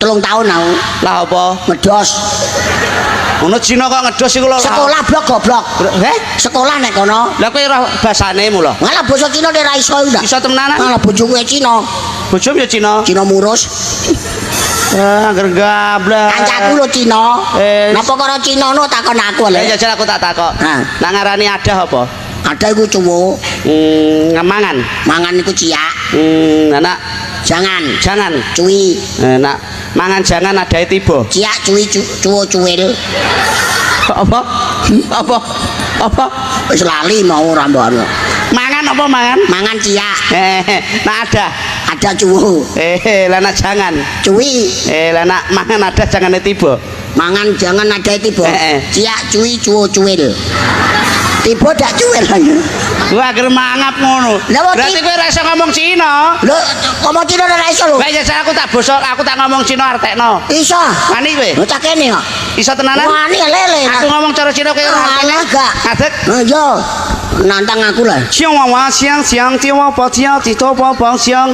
3 tahun aku. Lah apa? Ngedos. Ono Cina kok ngedos iku lho. Sekolah blok goblok. Heh? Sekolah nek kono. Lah kowe ora basane mu lho. Malah basa Cina nek ra iso ndak. Iso temenanan. Malah bojoku Cina. Bojom ya Cina. Cina murus. Angger gablak. Kancaku lho Cina. Napa karo Cina no takon aku lho. Ya jajal aku tak takok. Nah. Lah ngarani adah apa? Ada iku cuwo. Ngamangan. Mangan iku ciak. Anak Jangan cuwi. Nak mangan jangan ada tiba. Ciak cuwi cuwo cuwil. Apa? Apa? Wis lali mau ora mbok. Mangan apa mangan? Mangan ciak. Nak ada. Ada cuwo. Lah nak jangan. Cuwi. Lah nak mangan ada jangan tiba. Mangan jangan ada tiba. Ciak cuwi cuwo cuwil. Tiba dak cuwil aja. Gua agar mangap ngono. Berarti kowe ora iso ngomong Cina. Lho, ngomong Cina ora iso lho. Lah ya aku tak bosok, aku tak ngomong Cina artekno. Iso. Wani kowe? Lho tak kene kok. Iso tenanan? Wani lele. Aku ngomong cara Cina kowe ora ngerti. Gak. Ngadeg. Yo. Nantang aku lah. 向往往香香，天王宝强，地头宝宝香。